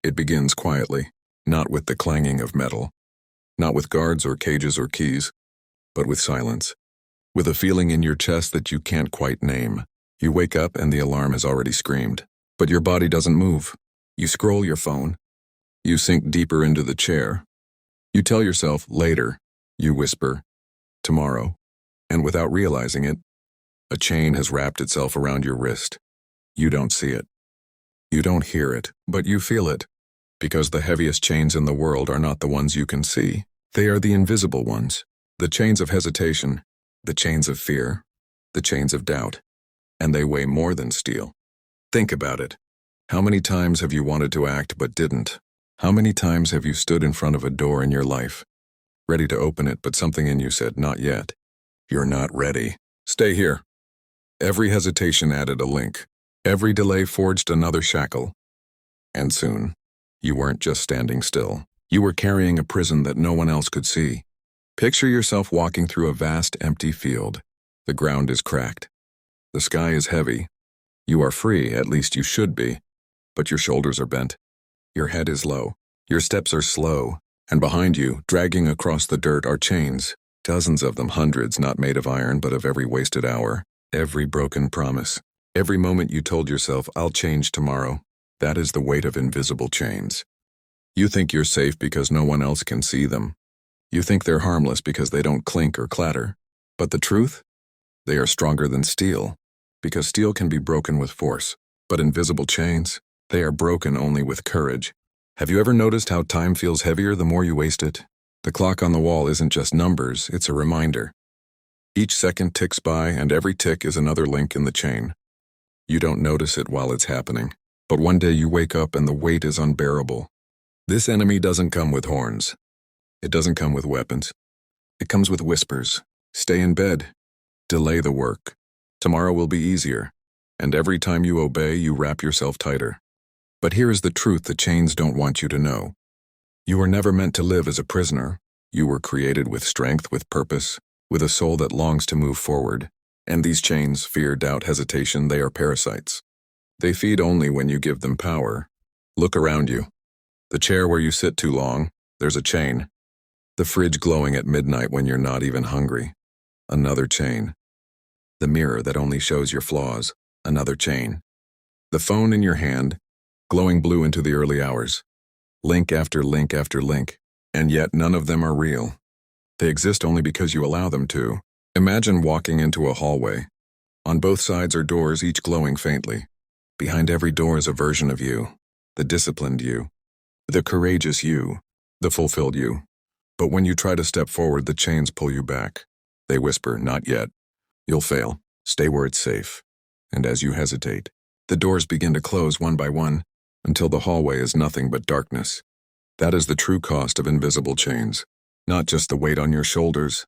It begins quietly, not with the clanging of metal, not with guards or cages or keys, but with silence, with a feeling in your chest that you can't quite name. You wake up and the alarm has already screamed, but your body doesn't move. You scroll your phone. You sink deeper into the chair. You tell yourself, later. You whisper, tomorrow. And without realizing it, a chain has wrapped itself around your wrist. You don't see it. You don't hear it, but you feel it. Because the heaviest chains in the world are not the ones you can see. They are the invisible ones. The chains of hesitation, the chains of fear, the chains of doubt. And they weigh more than steel. Think about it. How many times have you wanted to act but didn't? How many times have you stood in front of a door in your life, ready to open it, but something in you said, not yet. You're not ready. Stay here. Every hesitation added a link. Every delay forged another shackle. And soon, you weren't just standing still. You were carrying a prison that no one else could see. Picture yourself walking through a vast, empty field. The ground is cracked. The sky is heavy. You are free, at least you should be. But your shoulders are bent. Your head is low. Your steps are slow. And behind you, dragging across the dirt, are chains. Dozens of them, hundreds, not made of iron, but of every wasted hour. Every broken promise. Every moment you told yourself, I'll change tomorrow. That is the weight of invisible chains. You think you're safe because no one else can see them. You think they're harmless because they don't clink or clatter. But the truth? They are stronger than steel, because steel can be broken with force. But invisible chains, they are broken only with courage. Have you ever noticed how time feels heavier the more you waste it? The clock on the wall isn't just numbers, it's a reminder. Each second ticks by, and every tick is another link in the chain. You don't notice it while it's happening, but one day you wake up and the weight is unbearable. This enemy doesn't come with horns. It doesn't come with weapons. It comes with whispers. Stay in bed. Delay the work. Tomorrow will be easier. And every time you obey, you wrap yourself tighter. But here is the truth the chains don't want you to know. You were never meant to live as a prisoner. You were created with strength, with purpose, with a soul that longs to move forward. And these chains, fear, doubt, hesitation, they are parasites. They feed only when you give them power. Look around you. The chair where you sit too long, there's a chain. The fridge glowing at midnight when you're not even hungry. Another chain. The mirror that only shows your flaws. Another chain. The phone in your hand, glowing blue into the early hours. Link after link after link. And yet none of them are real. They exist only because you allow them to. Imagine walking into a hallway. On both sides are doors, each glowing faintly. Behind every door is a version of you. The disciplined you. The courageous you. The fulfilled you. But when you try to step forward, the chains pull you back. They whisper, not yet. You'll fail. Stay where it's safe. And as you hesitate, the doors begin to close one by one, until the hallway is nothing but darkness. That is the true cost of invisible chains. Not just the weight on your shoulders,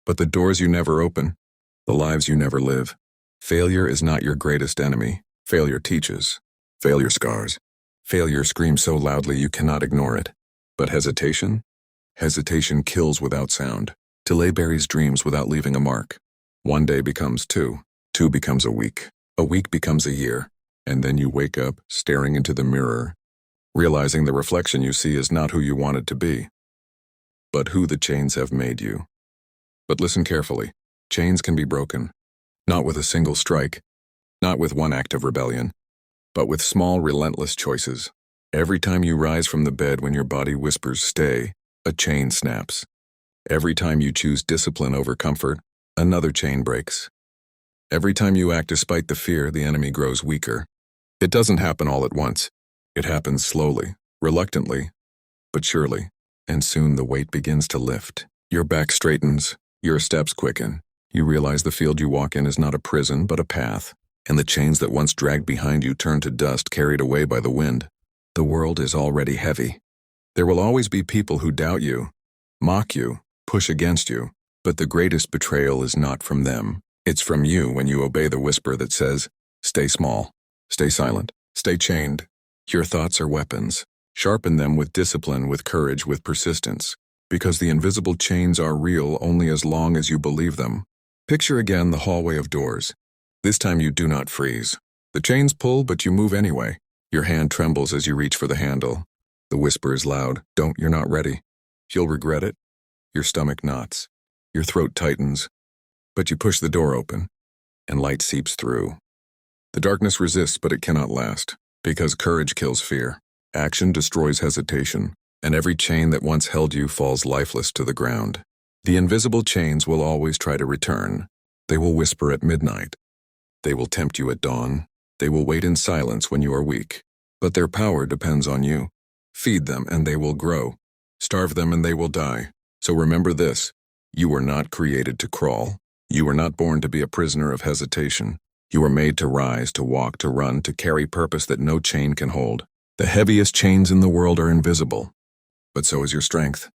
but the doors you never open, the lives you never live. Failure is not your greatest enemy. Failure teaches. Failure scars. Failure screams so loudly you cannot ignore it. But hesitation? Hesitation kills without sound. Delay buries dreams without leaving a mark. One day becomes two. Two becomes a week. A week becomes a year. And then you wake up, staring into the mirror, realizing the reflection you see is not who you wanted to be, but who the chains have made you. But listen carefully. Chains can be broken. Not with a single strike. Not with one act of rebellion. But with small, relentless choices. Every time you rise from the bed when your body whispers stay, a chain snaps. Every time you choose discipline over comfort, another chain breaks. Every time you act despite the fear, the enemy grows weaker. It doesn't happen all at once. It happens slowly, reluctantly, but surely. And soon the weight begins to lift. Your back straightens, your steps quicken. You realize the field you walk in is not a prison, but a path. And the chains that once dragged behind you turn to dust, carried away by the wind. The world is already heavy. There will always be people who doubt you, mock you, push against you. But the greatest betrayal is not from them. It's from you when you obey the whisper that says, stay small, stay silent, stay chained. Your thoughts are weapons. Sharpen them with discipline, with courage, with persistence. Because the invisible chains are real only as long as you believe them. Picture again the hallway of doors. This time you do not freeze. The chains pull, but you move anyway. Your hand trembles as you reach for the handle. The whisper is loud. Don't, you're not ready. You'll regret it. Your stomach knots. Your throat tightens. But you push the door open, and light seeps through. The darkness resists, but it cannot last, because courage kills fear. Action destroys hesitation, and every chain that once held you falls lifeless to the ground. The invisible chains will always try to return. They will whisper at midnight. They will tempt you at dawn. They will wait in silence when you are weak. But their power depends on you. Feed them and they will grow. Starve them and they will die. So remember this: you were not created to crawl. You were not born to be a prisoner of hesitation. You were made to rise, to walk, to run, to carry purpose that no chain can hold. The heaviest chains in the world are invisible, but so is your strength.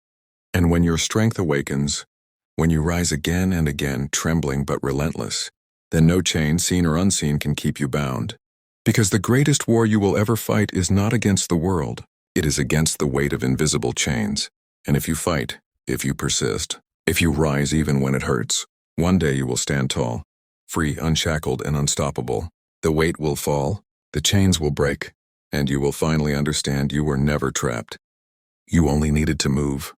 And when your strength awakens, when you rise again and again, trembling but relentless, then no chain, seen or unseen, can keep you bound. Because the greatest war you will ever fight is not against the world. It is against the weight of invisible chains. And if you fight, if you persist, if you rise even when it hurts, one day you will stand tall, free, unshackled, and unstoppable. The weight will fall, the chains will break, and you will finally understand you were never trapped. You only needed to move.